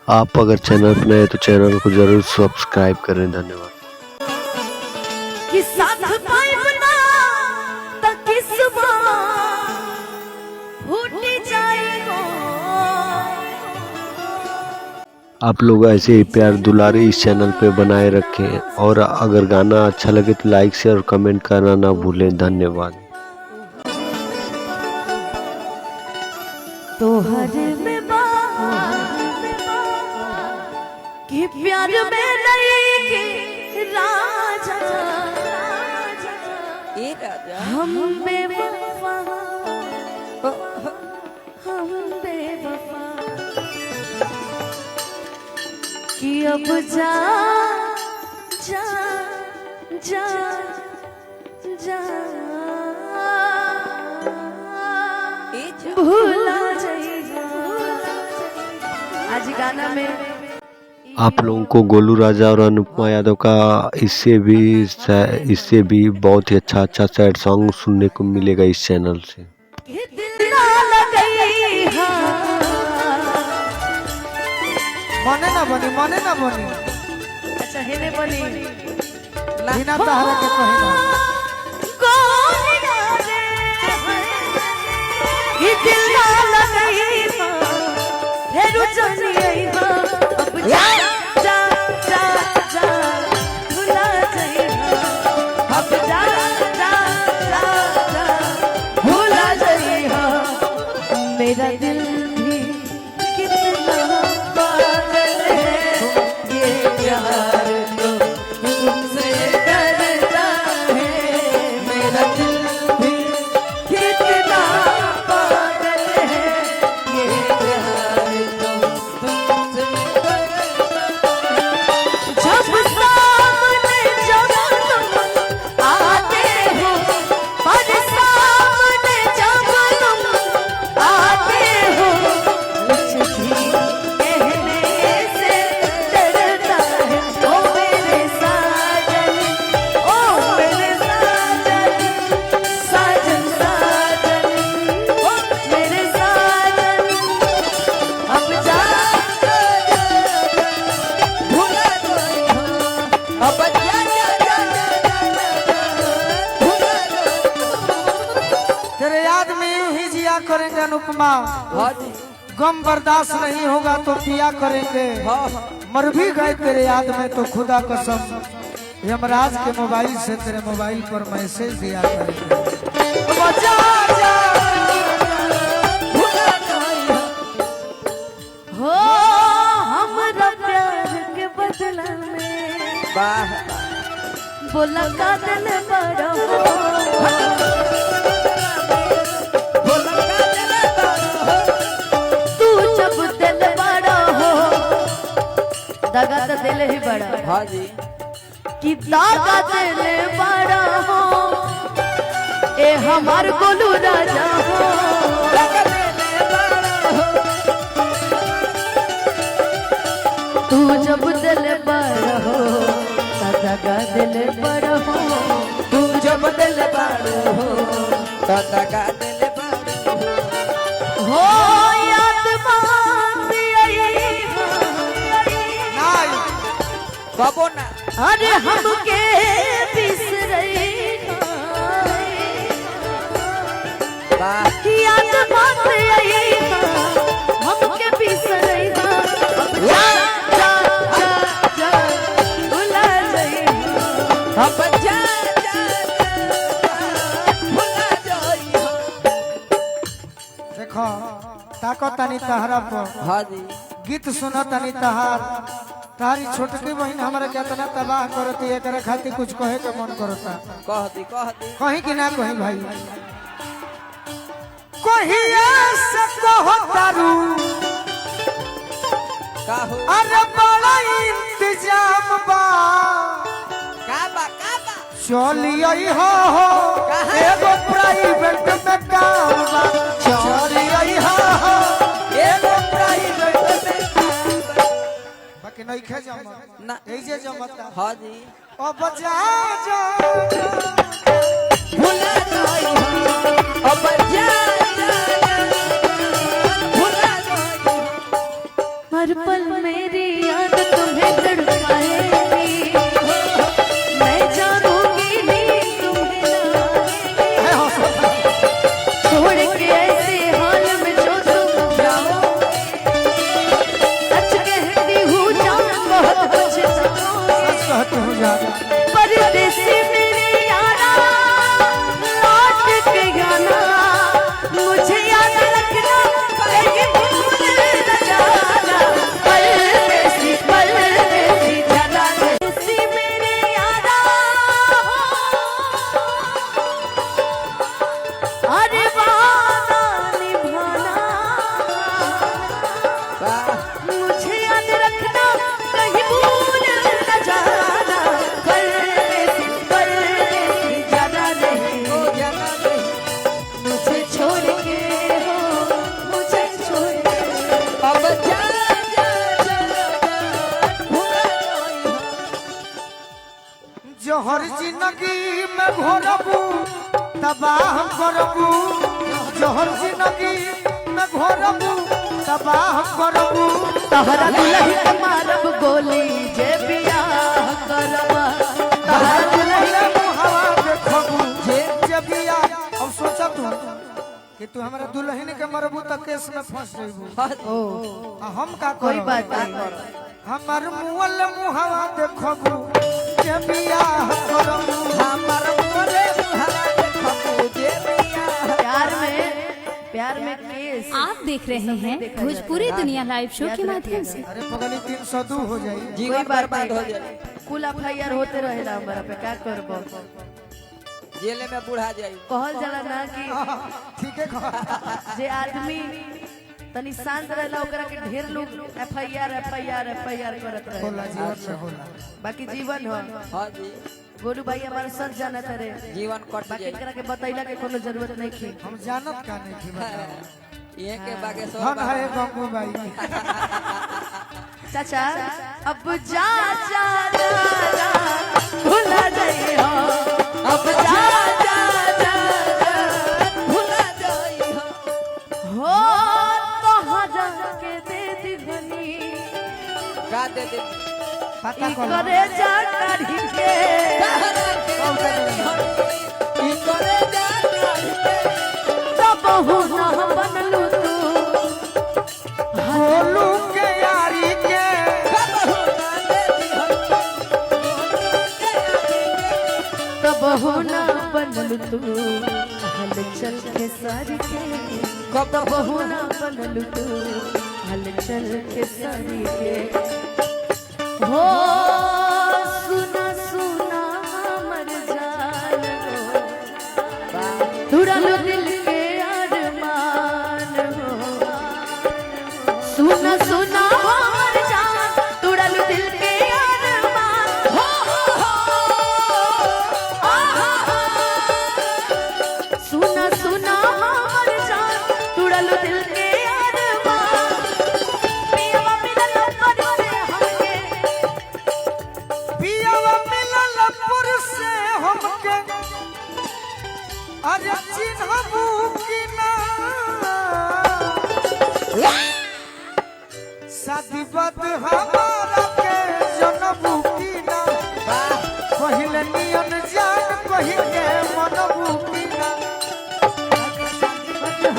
आप अगर चैनल पर नए हैं तो चैनल को जरूर सब्सक्राइब करें। धन्यवाद। कि साथ पाइबना त किस्मा फूट जाएगो। आप लोग ऐसे ही प्यार दुलारे इस चैनल पे बनाए रखें और अगर गाना अच्छा लगे तो लाइक शेयर और कमेंट करना ना भूलें। धन्यवाद। तोहर में कि प्यार में नहीं के राजा हम बेवफा कि अब जा जा जा जा भूला जाइए। आज गाना में आप लोगों को गोलू राजा और अनुपमा यादव का इससे भी बहुत ही अच्छा सैड सॉन्ग सुनने को मिलेगा इस चैनल से। मने ना बनी अच्छा हेने बनी बिना तहरा के कहेगा कि दिल ना लगई फेरू चली आई अब जा जा जा जा भुला जाई अब जा जा जा जा भुला जाई मेरा दिल भी कितना पागल है ये प्यार तो तुमसे डरता है। मेरा दिल भी कितना पागल है ये प्यार तो तुमसे डरता है। जब सामने जब तुम आते हो पर सामने जब तुम आते हो कुछ भी कहने से डरता है। ओ मेरे साजन ओ मेरे साजन साजन ओ मेरे साजन अब जा भुला दो अब जा तेरे याद में यूं ही जिया करेंगे अनुपमा। गम बर्दाश्त नहीं होगा तो पिया करेंगे। मर भी गए तेरे याद में तो खुदा कसम यमराज के मोबाइल से तेरे मोबाइल पर मैसेज दिया करेंगे। बजा जा हो हमरा प्यार के बदला में बोला का दिल बड़ा तू जब दिल बड़ा हो दगा तो दिल ही बड़ा हाँ जी कि दागा दिल बड़ा हो ए हमार गोलू राजा हो तू जब दिल बड़ा हो दगा दिल बड़ा हो तू जब दिल बाड़ो हो तो दगा दिल बाड़ो हो याद मांगी आई नहीं बाबो ना अरे हमके बिसरई वाह याद मांगी आई हमके बिसरई जा जा जा जा भुला जाई अब जा जा भुला जाई देखो ताको तनी तहरा पर हाँ जी गीत सुनो तनी तहार तारी छोटकी बहन हमारे कितना तबाह करती है करे खातिर कुछ कहे के मन करता कह दी कहीं कि ना कहीं भाई कहीं ऐसे कहो तारू काहो अरे बड़ा इंतजाम बा का बा चलिए हो एगो प्राइवेट में काम बा चलिए हो एगो प्राइवेट में काम बा। बाकी नहीं खे जमा ना ऐसे जमता हाँ जी ओ बजा जा भुला जाई अब जा जा भुला जाई हर पल मेरी याद तुम्हें तड़पाएगी, मैं जानूंगी नहीं तुम्हें छोड़ के ऐसे हाल में जो तुम जाओ, सच कहती हूँ जान बहुत पछताओगे, परदेसी मेरे यारा लौट के आना, मुझे याद रखना कहीं भूल न जाना, परदेसी जाना परदेसी मेरे यारा, अरे वादा निभाना, मुझे याद रखना कहीं भूल न जाना, परदेसी जाना नहीं, मुझे छोड़ के हो, मुझे छोड़ के अब जा जोहर जिंदगी में घोरबू तबाह करबू, जोहर जिंदगी में घोरबू तबाह करबू, तहरा दुल्हन के मारब गोली जे बियाह करबा, तहरा दुल्हन हवा देखबू जे बिया। अब सोचा तू कि तू हमारा दुल्हन के मरबू तो केस में फंस जइबू, ओ हम का कोई करब? बात नहीं, हमार मुअल मुहावा देखबू जे बियाह करबू, हमार मोरे मुहावा देखबू जे बिया। प्यार में केस। आप देख रहे हैं भोजपुरी दुनिया लाइव शो के माध्यम से। अरे पगली 302 हो जाई। जीवन बर्बाद हो जाए, कुल एफआईआर होते रहेला हमरा पे, क्या करबो? जेल में बुढ़ा जाई। कहल जाला ना कि ठीक है कह। जे आदमी तनी शांत रहेला ओकरा के ढेर लोग एफआईआर करत होला रहे, जीवन में होला। बाकी जीवन हो। हाँ जी, गोलू भाई हमारे सर जानत रे, जीवन कट बाकी जाई। एकरा के बतैला के कोनो जरूरत नहीं थी। हम जानत का नहीं थी बताओ। ये के बागेश्वर हम है गंगू भाई। चाचा अब जा जा जा भुला जाइयो, अब जा जा जा भुला जाई हो तो हजार के दे दिगनी, का दे दे पता ई कर करे जा काढ़ी के, ई करे जा तब हो ना बनलू तू, गोलू के यारी के तब हो ना बनलू तू, हल चल के सारी के, तब हो ना बनलू तू, हल चल के सारी के, हो सुना सुना मर जान हो, तुरल दिल के अरमान हो, सुना सुना मर जान तुरल दिल के अरमान हो, सुना सुना मर जान तुरल दिल के अरमान, पियवा मिलल पर से हमके, पियावा मिलल पुर से हमके, अरे चिन्हबू कि ना शादी बात हमारा के जनबू कि ना, पहिले नियन जान कहि के मनबू कि ना,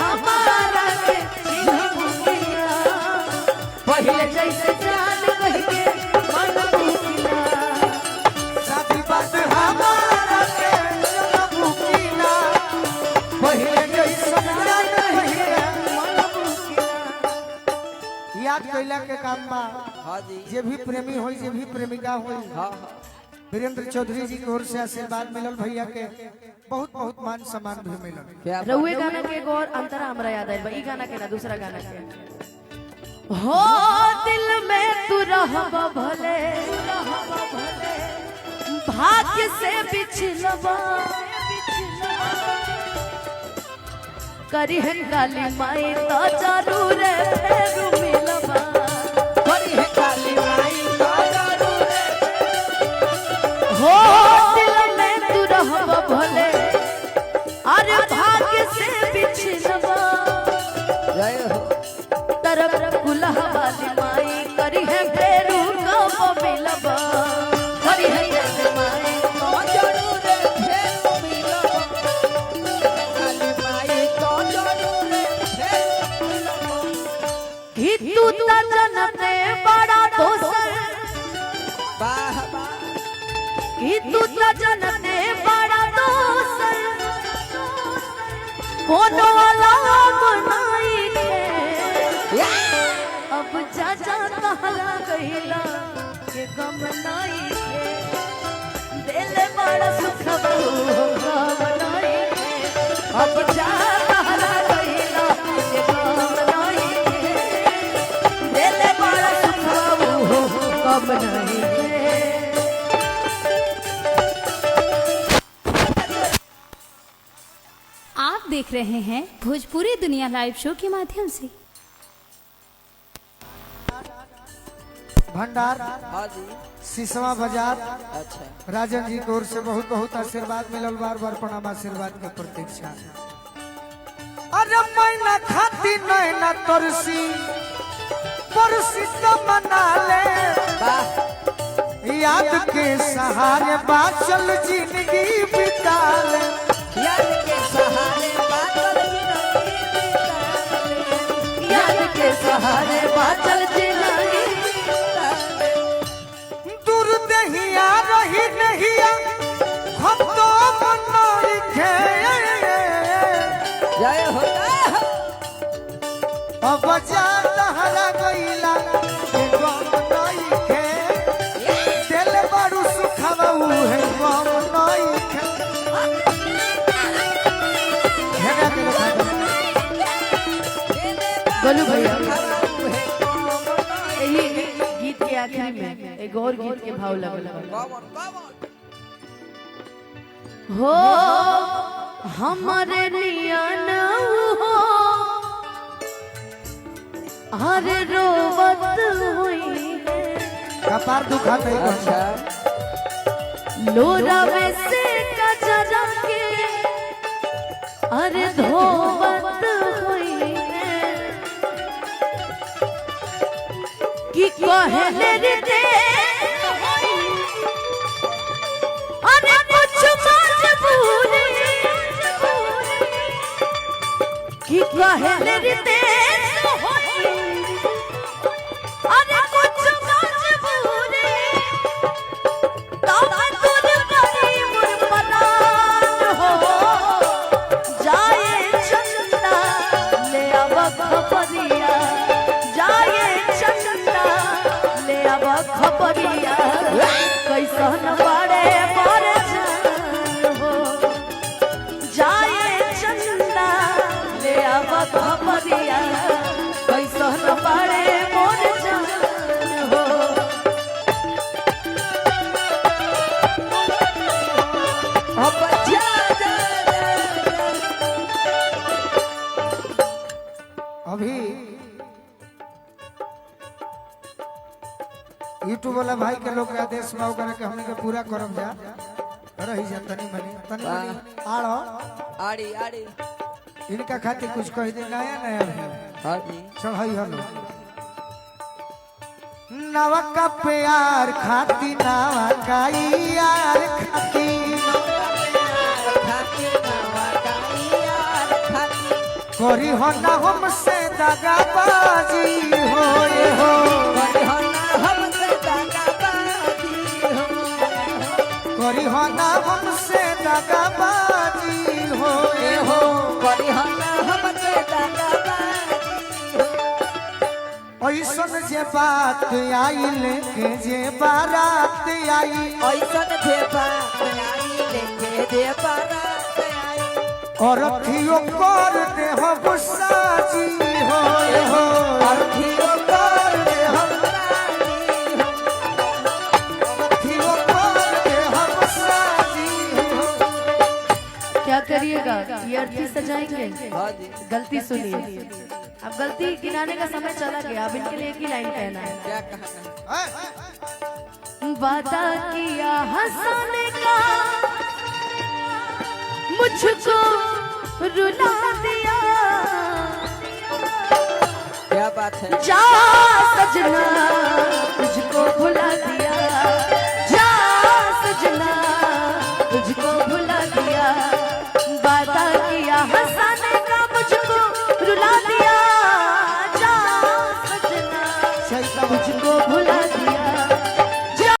हमारा के चिन्हबू कि ना, पहिले जैसे जान कह के मनबू कि ना, शादी बात हमारा के जनबू कि ना, पहिले जैसन जान कहि के मनबू कि ना। याद कैला के काम बा। हाँ जी, जे भी प्रेमी होई, जे भी प्रेमिका होई, हाँ वीरेंद्र चौधरी जी की ओर से आशीर्वाद मिलल, भैया के बहुत बहुत मान सम्मान भी मिलल। क्या रउए गाना के एगो और अंतरा हमरा याद आइल बा, ई गाना के ना दूसरा गाना के, हो दिल में तू रहबा भले, भाग्य से बिछलबा, करी है काली माई तो जरूर फेरू मिलबा, करी है काली माई का जरूर हो दिल में तू रहबा भले, अरे भाग्य से बिछलबा, जय हो तरफ कुल्हा वाली माई करी है फेरू कब मिलबा करी है याद माई तो जरूर फेर मिलबो खाली माई तो जरूर फेर मिलबो कि तू त जनते बड़ा दोसर वाह वाह कि तू त जनते बड़ा दोसर कोनो अलग नहीं है अब जा जा कहला कहिला के गम नहीं है दिल बड़ा सुख गम नहीं है अब जा कहला कहिला के गम नहीं है दिल बड़ा सुख गम नहीं है। आप देख रहे हैं भोजपुरी दुनिया लाइव शो के माध्यम से। भंडार हाँ जी सिसवा बाजार अच्छा राजन जी की ओर से बहुत बहुत आशीर्वाद मिलल, बार बार प्रणाम, आशीर्वाद के प्रतीक्षा। अरे मैना खाती नैना तरसी परसी तो मना ले वाह याद के सहारे बाचल जिंदगी बिता ले याद के सहारे बादल जिंदगी बिता याद के सहारे बादल जिंदगी दूर दहिया रही नहिया हम तो मनोई खे जय हो अब जा लहरा गईला के मनोई खे दिल बड़ू सुखवाऊ है मनोई खे हेगा के लोग गोलू भैया यही गीत के आखिर में एक और गीत के भाव लगल हो हमारे नियन हो हरे रोवत हुई कपार दुखाता है अच्छा लोरा में से कजरा के अरे धोवत हुई कि कहले रे दे अरे कुछ मजबूरी कि कहले रे दे अरे कुछ मजबूरी तब दूर बड़ी मुरमरान हो जाए चंदा ले अब खबरिया जाए चंदा ले अब खबरिया कैसन बड़े पर जान हो जाए चंदा ले अब खबरिया कैसन बड़े मोर जान हो अब जा अभी यूट्यूब वाला भाई के लोग के आदेश में होकर के हमने के पूरा करम जा रही जा तनी मनी आड़ो आड़ी आड़ी इनका खातिर कुछ कह दे नया नया है हाँ जी चढ़ाई हलो नवा का प्यार खाती नवा का यार खाती खाती नवा गाई यार खाती करी हो ना हमसे दगाबाजी होए हो बढ़िया हमसे दगाबाजी हो करी हो ना हमसे दगाबाजी होए हो बढ़िया हमसे दगाबाजी हो ऐसन जे बात आई लेके जे बारात आई ऐसन जे बात आई लेके जे बारात आई और अथियो कर दे हो गुस्सा जी होए हो अथियो कर दे हम अथियो कर दे हो गुस्सा जी हो क्या करिएगा ये अर्थी सजाएंगे हाँ जी गलती सुनिए अब गलती गिनाने का समय चला गया अब इनके लिए एक ही लाइन कहना है क्या कहना वादा किया हंसाने का मुझको रुला दिया क्या बात है जा सजना